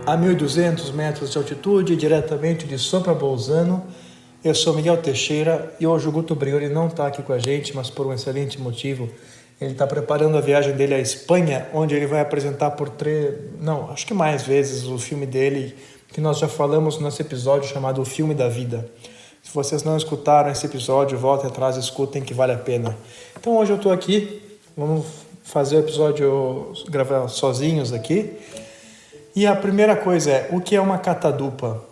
A 1.200 metros de altitude, diretamente de Sopra Bolzano, eu sou Miguel Teixeira e hoje o Guto Brioli não está aqui com a gente, mas por um excelente motivo. Ele está preparando a viagem dele à Espanha, onde ele vai apresentar acho que mais vezes o filme dele, que nós já falamos nesse episódio chamado O Filme da Vida. Se vocês não escutaram esse episódio, voltem atrás e escutem que vale a pena. Então hoje eu estou aqui, vamos fazer o episódio, gravar sozinhos aqui. E a primeira coisa é, o que é uma catadupa?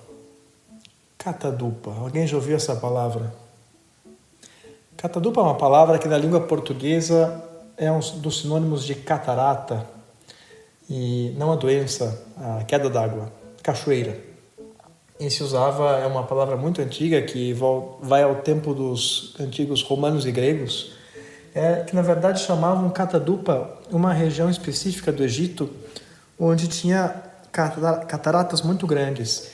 Catadupa, alguém já ouviu essa palavra? Catadupa é uma palavra que na língua portuguesa é um dos sinônimos de catarata, e não a doença, a queda d'água, cachoeira. E se usava, é uma palavra muito antiga que vai ao tempo dos antigos romanos e gregos, que na verdade chamavam catadupa uma região específica do Egito, onde tinha cataratas muito grandes.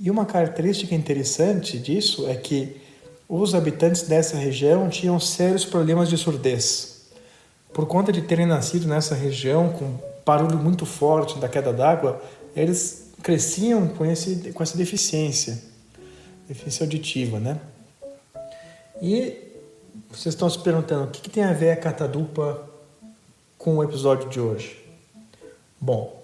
E uma característica interessante disso é que os habitantes dessa região tinham sérios problemas de surdez. Por conta de terem nascido nessa região com barulho muito forte da queda d'água, eles cresciam com essa deficiência auditiva, né? E vocês estão se perguntando, o que tem a ver a catadupa com o episódio de hoje? Bom,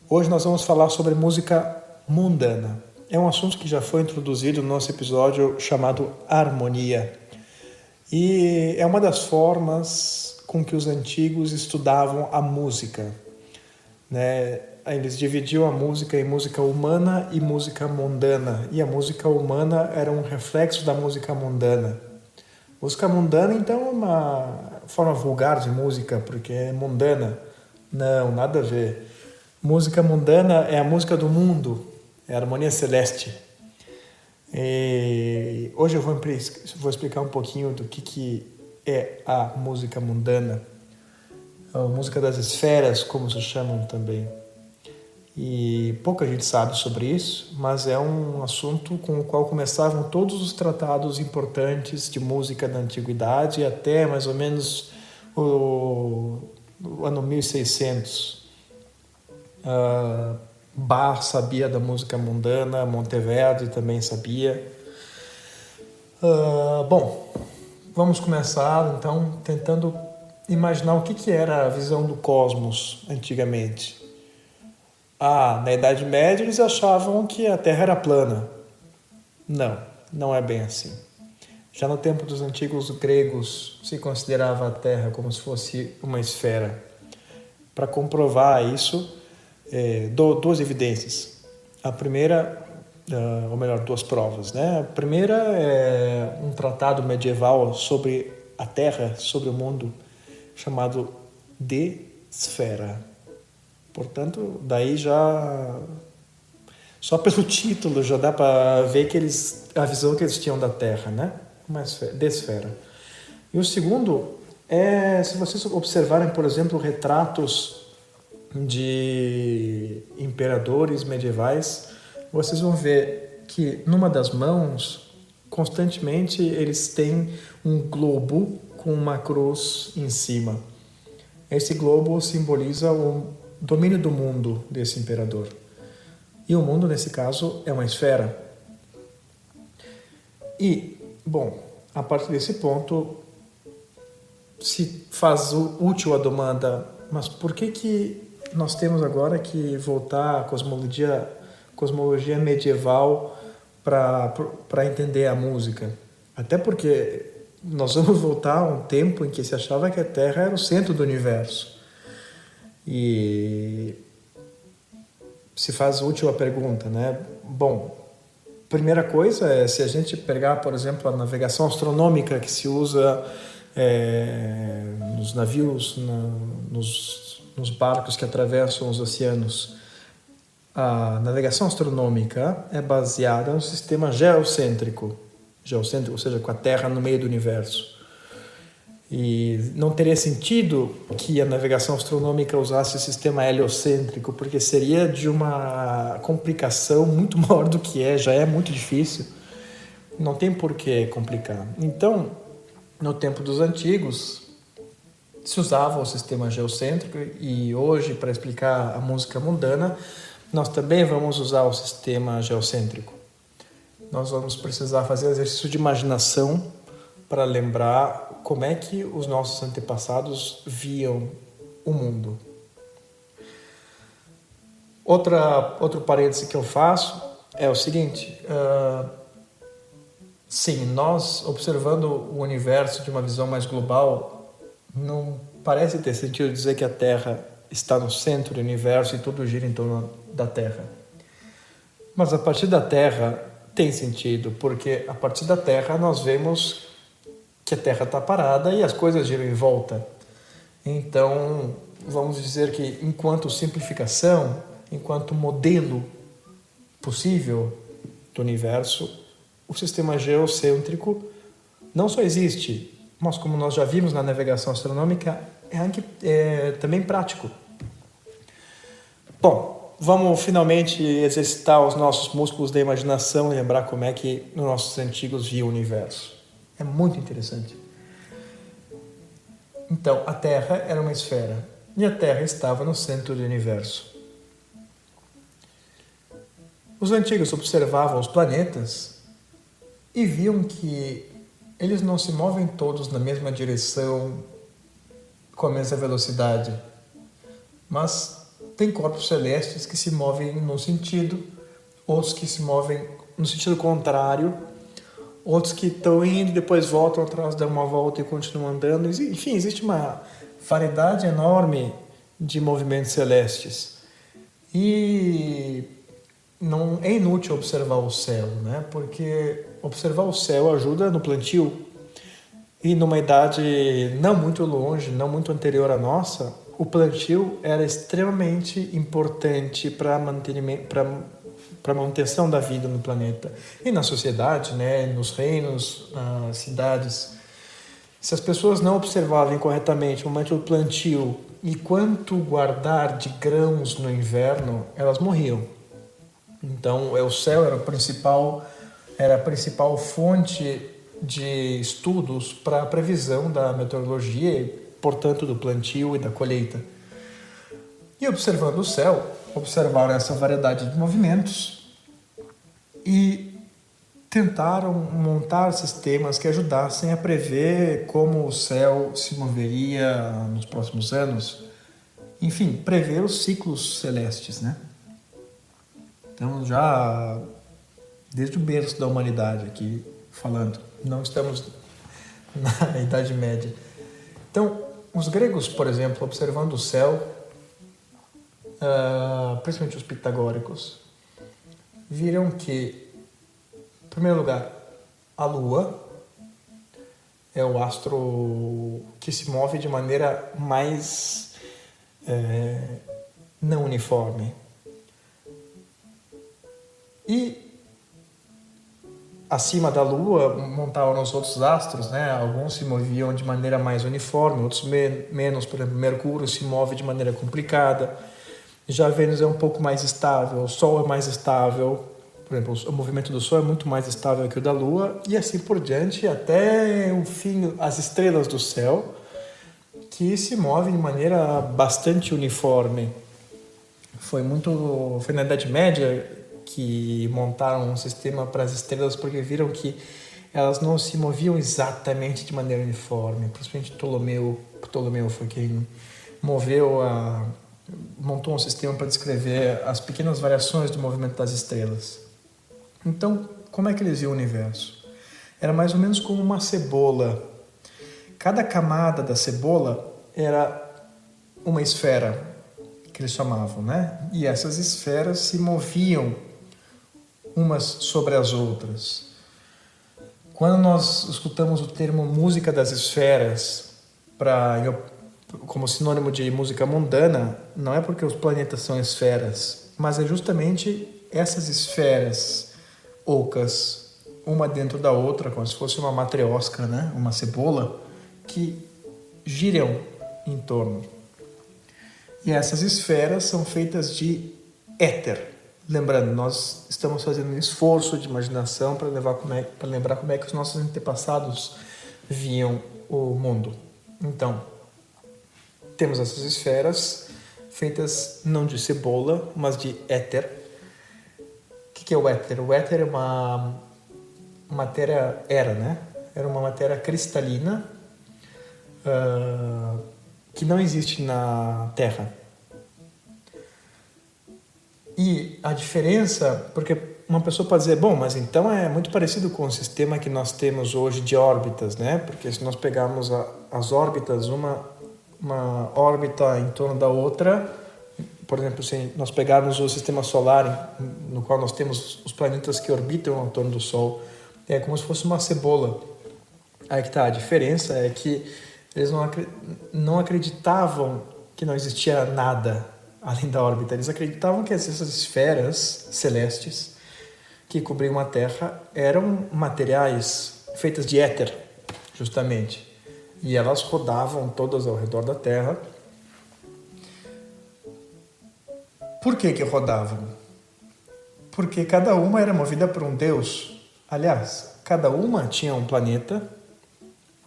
hoje nós vamos falar sobre música mundana. É um assunto que já foi introduzido no nosso episódio chamado harmonia. E é uma das formas com que os antigos estudavam a música, né? Eles dividiam a música em música humana e música mundana. E a música humana era um reflexo da música mundana. Música mundana, então, é uma forma vulgar de música, porque é mundana. Não, nada a ver. Música mundana é a música do mundo, é a harmonia celeste. E hoje eu vou explicar um pouquinho do que é a música mundana, a música das esferas, como se chamam também. E pouca gente sabe sobre isso, mas é um assunto com o qual começavam todos os tratados importantes de música da antiguidade até mais ou menos o ano 1600. Bach sabia da música mundana, Monteverdi também sabia. Bom, vamos começar então tentando imaginar o que era a visão do cosmos antigamente. Na Idade Média eles achavam que a Terra era plana. Não é bem assim. Já no tempo dos antigos gregos se considerava a Terra como se fosse uma esfera. Para comprovar isso, duas evidências. A primeira, ou melhor, duas provas, né? A primeira é um tratado medieval sobre a Terra, sobre o mundo, chamado De Sfera. Portanto, daí só pelo título já dá para ver que a visão que eles tinham da Terra, né? De esfera. E o segundo é, se vocês observarem, por exemplo, retratos de imperadores medievais, vocês vão ver que numa das mãos, constantemente, eles têm um globo com uma cruz em cima. Esse globo simboliza o domínio do mundo desse imperador. E o mundo, nesse caso, é uma esfera. E, bom, a partir desse ponto, se faz útil a demanda, mas por que nós temos agora que voltar à cosmologia medieval para entender a música? Até porque nós vamos voltar a um tempo em que se achava que a Terra era o centro do universo. E se faz útil a pergunta, né? Bom, primeira coisa é, se a gente pegar, por exemplo, a navegação astronômica que se usa nos navios, nos barcos que atravessam os oceanos, a navegação astronômica é baseada no sistema geocêntrico, ou seja, com a Terra no meio do universo. E não teria sentido que a navegação astronômica usasse o sistema heliocêntrico, porque seria de uma complicação muito maior do que já é muito difícil. Não tem por que complicar. Então, no tempo dos antigos, se usava o sistema geocêntrico, e hoje, para explicar a música mundana, nós também vamos usar o sistema geocêntrico. Nós vamos precisar fazer exercício de imaginação para lembrar como é que os nossos antepassados viam o mundo. Outro parêntese que eu faço é o seguinte: sim, nós observando o universo de uma visão mais global, não parece ter sentido dizer que a Terra está no centro do universo e tudo gira em torno da Terra. Mas a partir da Terra tem sentido, porque a partir da Terra nós vemos que a Terra está parada e as coisas giram em volta. Então, vamos dizer que enquanto simplificação, enquanto modelo possível do universo, o sistema geocêntrico não só existe, mas como nós já vimos na navegação astronômica, é também prático. Bom, vamos finalmente exercitar os nossos músculos da imaginação e lembrar como é que os nossos antigos viam o universo. É muito interessante. Então, a Terra era uma esfera e a Terra estava no centro do universo. Os antigos observavam os planetas e viam que eles não se movem todos na mesma direção, com a mesma velocidade, mas tem corpos celestes que se movem num sentido, outros que se movem no sentido contrário, outros que estão indo e depois voltam atrás, dão uma volta e continuam andando. Enfim, existe uma variedade enorme de movimentos celestes. E não é inútil observar o céu, né? Porque observar o céu ajuda no plantio. E numa idade não muito longe, não muito anterior à nossa, o plantio era extremamente importante para a manutenção da vida no planeta e na sociedade, né? Nos reinos, nas cidades. Se as pessoas não observavam corretamente o momento do plantio e quanto guardar de grãos no inverno, elas morriam. Então, o céu era a principal fonte de estudos para a previsão da meteorologia e, portanto, do plantio e da colheita. E observando o céu, observaram essa variedade de movimentos e tentaram montar sistemas que ajudassem a prever como o céu se moveria nos próximos anos. Enfim, prever os ciclos celestes, né? Então, já desde o berço da humanidade aqui falando, não estamos na Idade Média. Então, os gregos, por exemplo, observando o céu, principalmente os pitagóricos, viram que, em primeiro lugar, a Lua é o astro que se move de maneira mais não uniforme. E acima da Lua montavam os outros astros, né? Alguns se moviam de maneira mais uniforme, outros menos. Por exemplo, Mercúrio se move de maneira complicada. Já Vênus é um pouco mais estável, o Sol é mais estável. Por exemplo, o movimento do Sol é muito mais estável que o da Lua, e assim por diante, até o fim, as estrelas do céu, que se movem de maneira bastante uniforme. Foi na Idade Média que montaram um sistema para as estrelas, porque viram que elas não se moviam exatamente de maneira uniforme. Principalmente Ptolomeu foi quem montou um sistema para descrever as pequenas variações do movimento das estrelas. Então, como é que eles viam o universo? Era mais ou menos como uma cebola. Cada camada da cebola era uma esfera, que eles chamavam, né? E essas esferas se moviam umas sobre as outras. Quando nós escutamos o termo música das esferas como sinônimo de música mundana, não é porque os planetas são esferas, mas é justamente essas esferas ocas, uma dentro da outra, como se fosse uma matriosca, né? Uma cebola, que giram em torno. E essas esferas são feitas de éter. Lembrando, nós estamos fazendo um esforço de imaginação para lembrar como é que os nossos antepassados viam o mundo. Então, temos essas esferas feitas não de cebola, mas de éter. O que é o éter? O éter é uma matéria, né? Era uma matéria cristalina que não existe na Terra. E a diferença, porque uma pessoa pode dizer, bom, mas então é muito parecido com o sistema que nós temos hoje de órbitas, né? Porque se nós pegarmos as órbitas, uma órbita em torno da outra, por exemplo, se nós pegarmos o sistema solar, no qual nós temos os planetas que orbitam ao torno do Sol, é como se fosse uma cebola. Aí que está a diferença, é que eles não acreditavam que não existia nada além da órbita. Eles acreditavam que essas esferas celestes que cobriam a Terra eram materiais feitas de éter, justamente. E elas rodavam todas ao redor da Terra. Por que rodavam? Porque cada uma era movida por um deus. Aliás, cada uma tinha um planeta.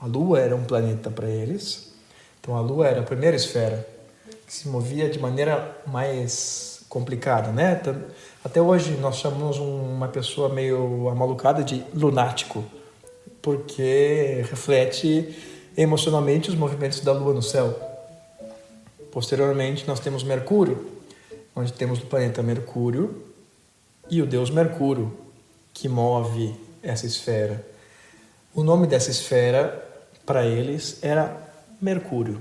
A Lua era um planeta para eles. Então a Lua era a primeira esfera, que se movia de maneira mais complicada, né? Até hoje nós chamamos uma pessoa meio amalucada de lunático, porque reflete emocionalmente os movimentos da Lua no céu. Posteriormente nós temos Mercúrio, onde temos o planeta Mercúrio e o deus Mercúrio, que move essa esfera. O nome dessa esfera, para eles, era Mercúrio.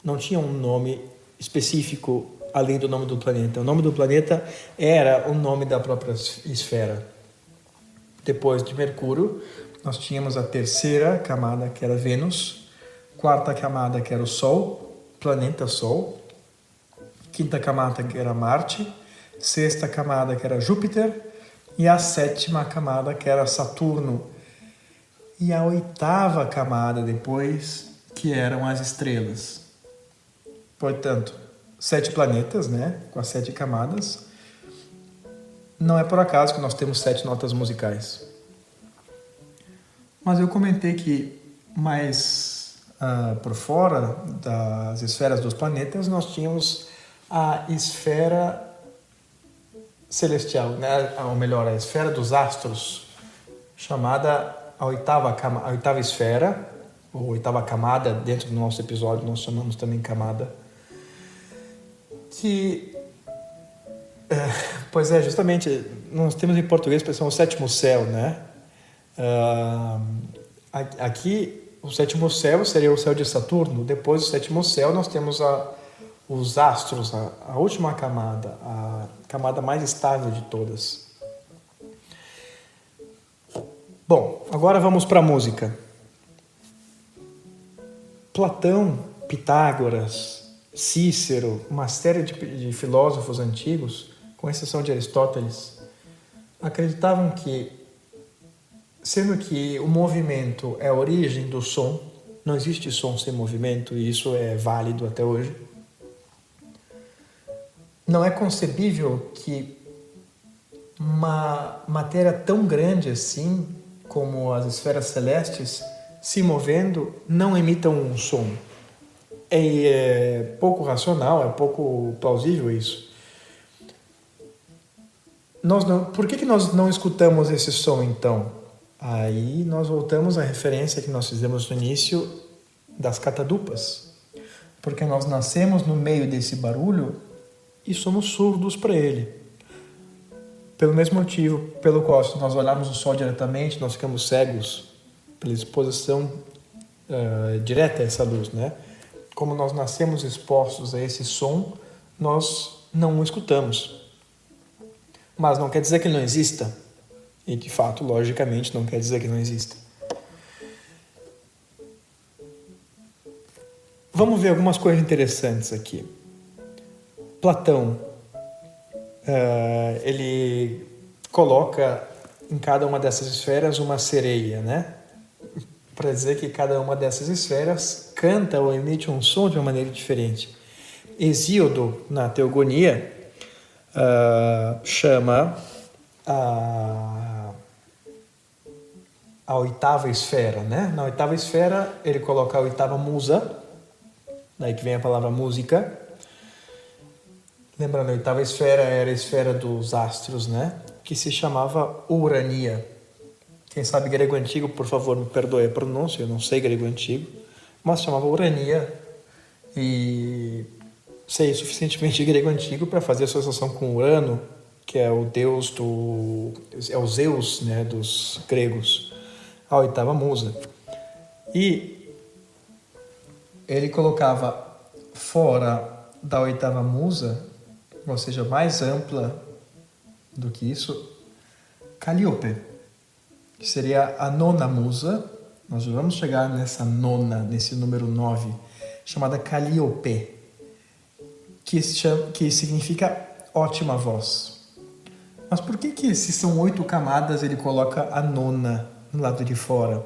Não tinha um nome específico além do nome do planeta. O nome do planeta era o nome da própria esfera. Depois de Mercúrio, nós tínhamos a terceira camada, que era Vênus, quarta camada, que era o Sol, planeta Sol, quinta camada, que era Marte, sexta camada, que era Júpiter, e a sétima camada, que era Saturno, e a oitava camada depois, que eram as estrelas. Portanto, 7 planetas, né, com as 7 camadas. Não é por acaso que nós temos 7 notas musicais. Mas eu comentei que mais por fora das esferas dos planetas, nós tínhamos a esfera celestial, né? Ou melhor, a esfera dos astros, chamada a oitava esfera, ou oitava camada. Dentro do nosso episódio nós chamamos também camada, que pois é, justamente nós temos em português a expressão o sétimo céu, né? Aqui o sétimo céu seria o céu de Saturno. Depois do sétimo céu nós temos os astros, a última camada, a camada mais estável de todas. Bom, agora vamos para a música. Platão, Pitágoras, Cícero, uma série de filósofos antigos, com exceção de Aristóteles, acreditavam que, sendo que o movimento é a origem do som, não existe som sem movimento, e isso é válido até hoje, não é concebível que uma matéria tão grande assim, como as esferas celestes, se movendo, não emitam um som. É pouco racional, é pouco plausível isso. Por que nós não escutamos esse som, então? Aí nós voltamos à referência que nós fizemos no início das catadupas. Porque nós nascemos no meio desse barulho e somos surdos para ele. Pelo mesmo motivo pelo qual, se nós olharmos o sol diretamente, nós ficamos cegos pela exposição direta a essa luz, né? Como nós nascemos expostos a esse som, nós não o escutamos. Mas não quer dizer que ele não exista. E, de fato, logicamente, não quer dizer que não exista. Vamos ver algumas coisas interessantes aqui. Platão, ele coloca em cada uma dessas esferas uma sereia, né? Para dizer que cada uma dessas esferas canta ou emite um som de uma maneira diferente. Hesíodo, na Teogonia, chama a oitava esfera, né? Na oitava esfera, ele coloca a oitava musa, daí que vem a palavra música, Lembrando, a oitava esfera era a esfera dos astros, né? Que se chamava Urania. Quem sabe grego antigo, por favor, me perdoe a pronúncia, eu não sei grego antigo, mas chamava Urania e sei suficientemente grego antigo para fazer associação com Urano, que é o deus é o Zeus, né, dos gregos, a oitava musa. E ele colocava fora da oitava musa, ou seja, mais ampla do que isso, Calíope, que seria a nona musa. Nós vamos chegar nessa nona, nesse número 9, chamada Calíope, que significa ótima voz. Mas por que se são 8 camadas ele coloca a nona no lado de fora?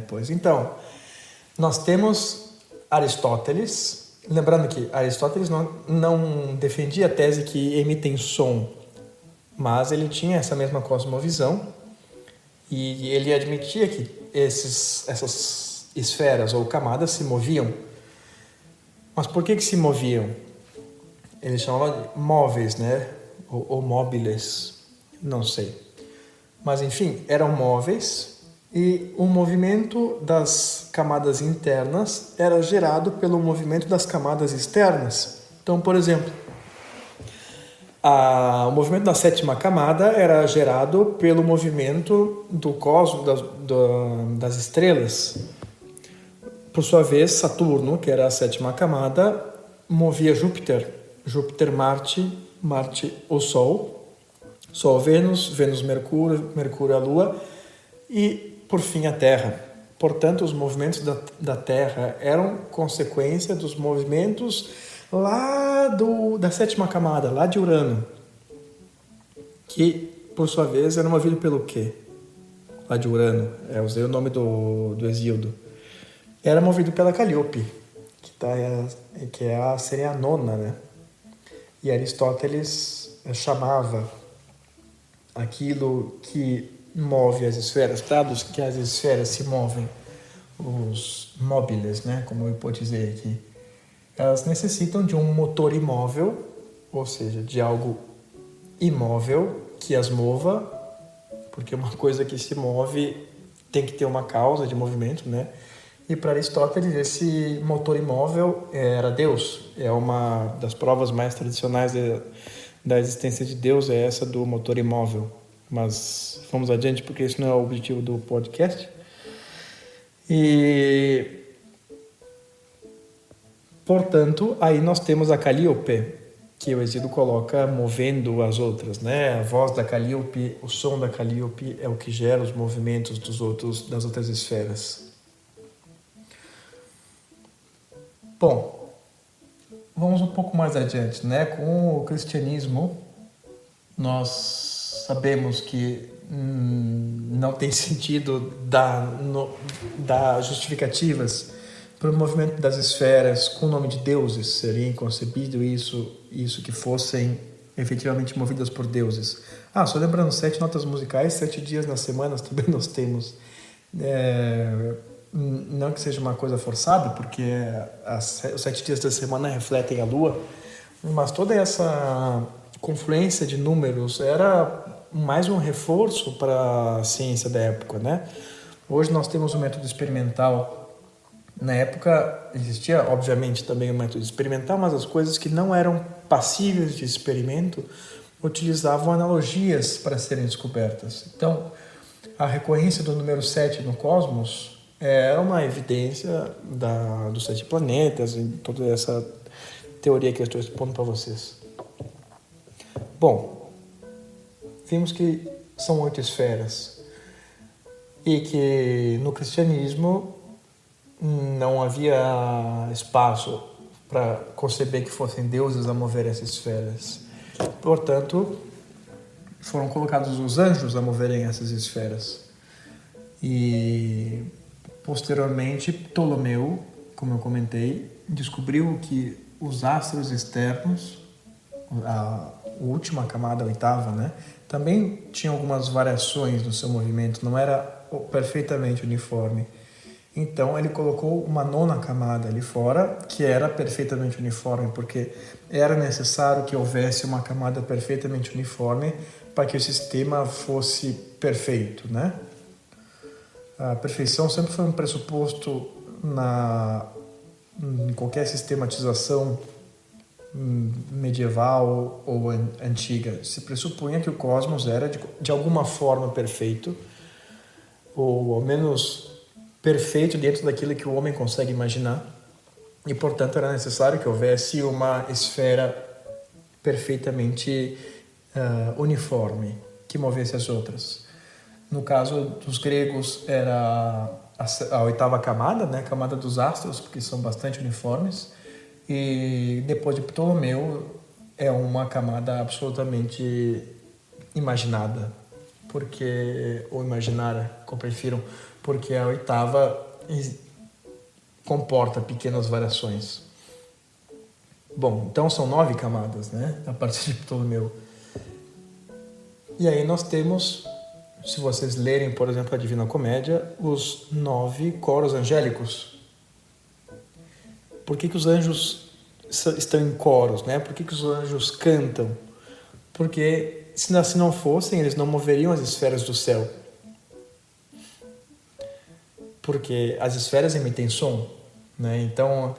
Pois então, nós temos Aristóteles. Lembrando que Aristóteles não defendia a tese que emitem som, mas ele tinha essa mesma cosmovisão e ele admitia que essas esferas ou camadas se moviam. Mas por que se moviam? Ele chamava de móveis, né? Ou móviles, não sei. Mas enfim, eram móveis e o movimento das camadas internas era gerado pelo movimento das camadas externas. Então, por exemplo, o movimento da sétima camada era gerado pelo movimento do cosmos, das estrelas. Por sua vez, Saturno, que era a sétima camada, movia Júpiter, Marte, o Sol, Vênus, Mercúrio, a Lua e, por fim, a Terra. Portanto, os movimentos da Terra eram consequência dos movimentos lá da sétima camada, lá de Urano, que, por sua vez, era movido pelo quê? Lá de Urano, eu usei o nome do Hesíodo. Era movido pela Calíope, seria a nona, né? E Aristóteles chamava aquilo que move as esferas, dados que as esferas se movem, os móviles, né? Como eu posso dizer aqui, elas necessitam de um motor imóvel, ou seja, de algo imóvel que as mova, porque uma coisa que se move tem que ter uma causa de movimento, né? E para Aristóteles, esse motor imóvel era Deus. É uma das provas mais tradicionais da existência de Deus, é essa do motor imóvel. Mas vamos adiante, porque esse não é o objetivo do podcast. E, portanto, aí nós temos a Calíope, que o Hesíodo coloca movendo as outras, né? A voz da Calíope, o som da Calíope é o que gera os movimentos das outras esferas. Bom, vamos um pouco mais adiante, né? Com o cristianismo, nós sabemos que não tem sentido dar justificativas para o movimento das esferas com o nome de deuses. Seria inconcebível isso que fossem efetivamente movidas por deuses. Só lembrando, 7 notas musicais, 7 dias nas semanas também nós temos. Não que seja uma coisa forçada, porque os 7 dias da semana refletem a Lua, mas toda essa confluência de números era mais um reforço para a ciência da época, né? Hoje nós temos o método experimental. Na época existia, obviamente, também o método experimental, mas as coisas que não eram passíveis de experimento utilizavam analogias para serem descobertas. Então, a recorrência do número 7 no cosmos é uma evidência dos 7 planetas e toda essa teoria que eu estou expondo para vocês. Bom, vimos que são 8 esferas e que no cristianismo não havia espaço para conceber que fossem deuses a mover essas esferas. Portanto, foram colocados os anjos a moverem essas esferas. E posteriormente, Ptolomeu, como eu comentei, descobriu que os astros externos, a última camada, a oitava, né, também tinham algumas variações no seu movimento, não era perfeitamente uniforme. Então ele colocou uma nona camada ali fora, que era perfeitamente uniforme, porque era necessário que houvesse uma camada perfeitamente uniforme para que o sistema fosse perfeito, né? A perfeição sempre foi um pressuposto em qualquer sistematização medieval ou antiga. Se pressupunha que o cosmos era de alguma forma perfeito, ou ao menos perfeito dentro daquilo que o homem consegue imaginar, e portanto era necessário que houvesse uma esfera perfeitamente uniforme que movesse as outras. No caso dos gregos era a oitava camada, né, a camada dos astros, porque são bastante uniformes, e depois de Ptolomeu é uma camada absolutamente imaginada, ou imaginária, como prefiram, porque a oitava comporta pequenas variações. Bom, então são 9 camadas, né, a partir de Ptolomeu. E aí nós temos, se vocês lerem, por exemplo, a Divina Comédia, os 9 coros angélicos. Por que os anjos estão em coros, né? Por que os anjos cantam? Porque se não fossem, eles não moveriam as esferas do céu. Porque as esferas emitem som, né? Então,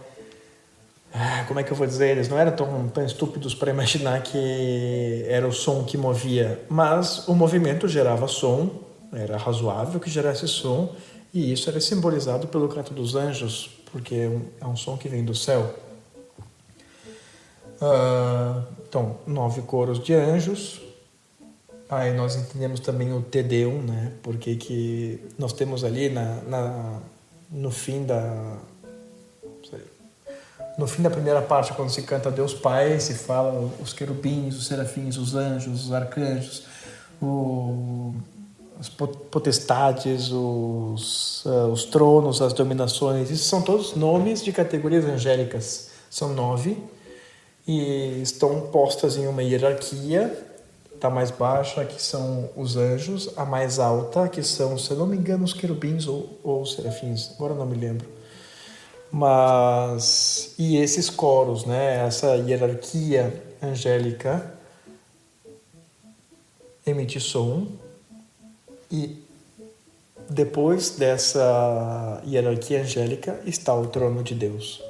como é que eu vou dizer? Eles não eram tão estúpidos para imaginar que era o som que movia, mas o movimento gerava som, era razoável que gerasse som, e isso era simbolizado pelo canto dos anjos, porque é um som que vem do céu. Então, 9 coros de anjos. Aí nós entendemos também o Te Deum, né? Porque que nós temos ali no fim da primeira parte, quando se canta Deus Pai, se fala os querubins, os serafins, os anjos, os arcanjos, as potestades, os tronos, as dominações. Isso são todos nomes de categorias angélicas. São 9 e estão postas em uma hierarquia. A mais baixa, que são os anjos, a mais alta, que são, se eu não me engano, os querubins ou os serafins, agora não me lembro. E esses coros, né, essa hierarquia angélica emite som, e depois dessa hierarquia angélica está o trono de Deus.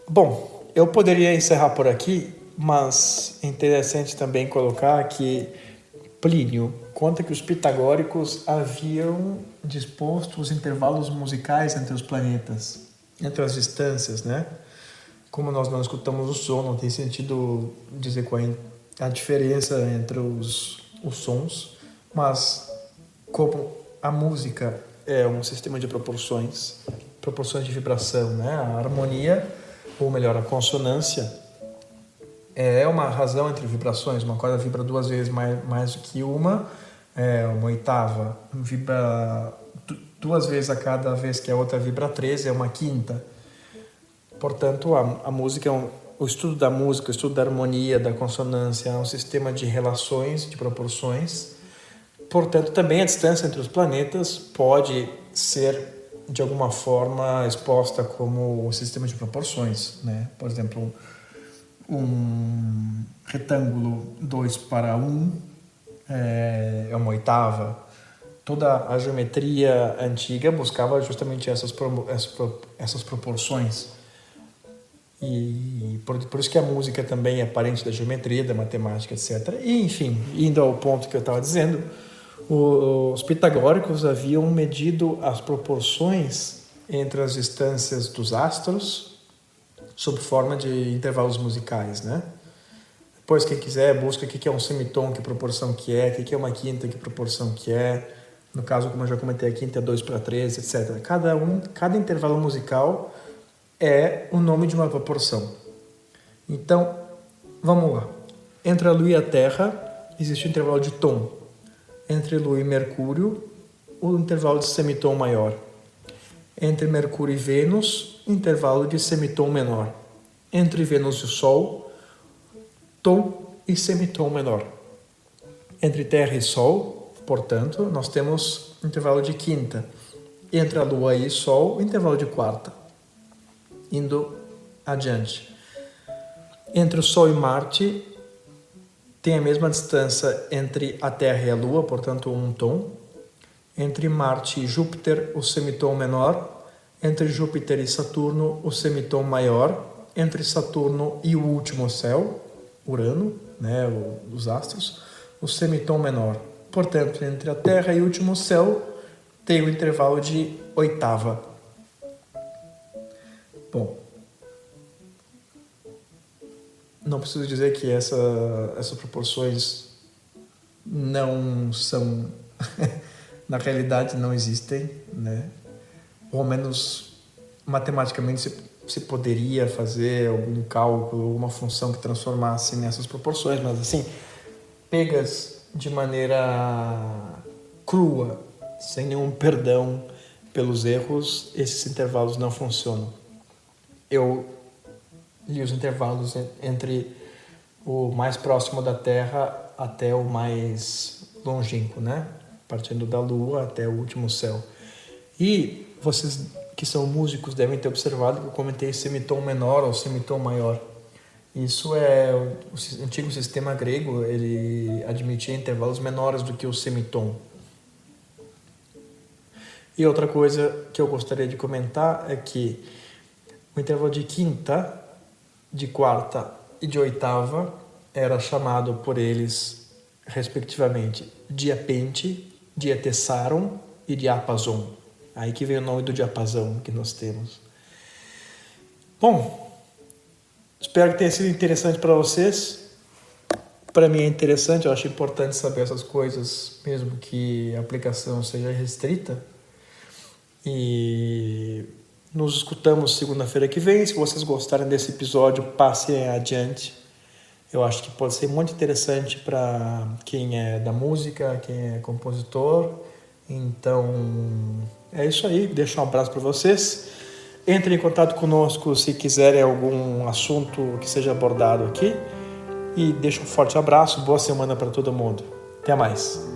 Bom, eu poderia encerrar por aqui, mas é interessante também colocar que Plínio conta que os pitagóricos haviam disposto os intervalos musicais entre os planetas, entre as distâncias, né? Como nós não escutamos o som, não tem sentido dizer qual é a diferença entre os sons, mas como a música é um sistema de proporções de vibração, né? A harmonia, ou melhor, a consonância, é uma razão entre vibrações. Uma corda vibra 2 vezes mais do que uma oitava. Vibra 2 vezes a cada vez que a outra vibra 13, é uma quinta. Portanto, a música o estudo da música, o estudo da harmonia, da consonância, é um sistema de relações, de proporções. Portanto, também a distância entre os planetas pode ser, de alguma forma, exposta como um sistema de proporções, né? Por exemplo, um retângulo 2:1 é uma oitava. Toda a geometria antiga buscava justamente essas proporções. E por isso que a música também é parente da geometria, da matemática, etc. E, enfim, indo ao ponto que eu estava dizendo, os pitagóricos haviam medido as proporções entre as distâncias dos astros sob forma de intervalos musicais, né? Depois, quem quiser, busca o que é um semitom, que proporção que é, o que é uma quinta, que proporção que é. No caso, como eu já comentei, a quinta é 2:13, etc. Cada intervalo musical é o nome de uma proporção. Então, vamos lá. Entre a Lua e a Terra, existe o intervalo de tom. Entre Lua e Mercúrio, o intervalo de semitom maior. Entre Mercúrio e Vênus, intervalo de semitom menor. Entre Vênus e o Sol, tom e semitom menor. Entre Terra e Sol, Portanto, nós temos intervalo de quinta. Entre a Lua e Sol, intervalo de quarta. Indo adiante. Entre o Sol e Marte, tem a mesma distância entre a Terra e a Lua, portanto, um tom. Entre Marte e Júpiter, o semitom menor. Entre Júpiter e Saturno, o semitom maior. Entre Saturno e o último céu, Urano, né, os astros, o semitom menor. Portanto, entre a Terra e o último céu, tem o intervalo de oitava. Bom, não preciso dizer que essas proporções não são, na realidade não existem, né? Ou ao menos matematicamente se poderia fazer algum cálculo, alguma função que transformasse nessas proporções, mas assim, pegas de maneira crua, sem nenhum perdão pelos erros, esses intervalos não funcionam. Eu li os intervalos entre o mais próximo da Terra até o mais longínquo, né? Partindo da Lua até o último céu. E vocês que são músicos devem ter observado que eu comentei semitom menor ou semitom maior. Isso é o antigo sistema grego, ele admitia intervalos menores do que o semitom. E outra coisa que eu gostaria de comentar é que o intervalo de quinta, de quarta e de oitava era chamado por eles, respectivamente, diapente, diatessaron e diapason. Aí que vem o nome do diapasão que nós temos. Bom, espero que tenha sido interessante para vocês. Para mim é interessante, eu acho importante saber essas coisas, mesmo que a aplicação seja restrita. E nos escutamos segunda-feira que vem. Se vocês gostarem desse episódio, passem adiante. Eu acho que pode ser muito interessante para quem é da música, quem é compositor. Então, é isso aí. Deixo um abraço para vocês. Entrem em contato conosco se quiserem algum assunto que seja abordado aqui. E deixo um forte abraço. Boa semana para todo mundo. Até mais.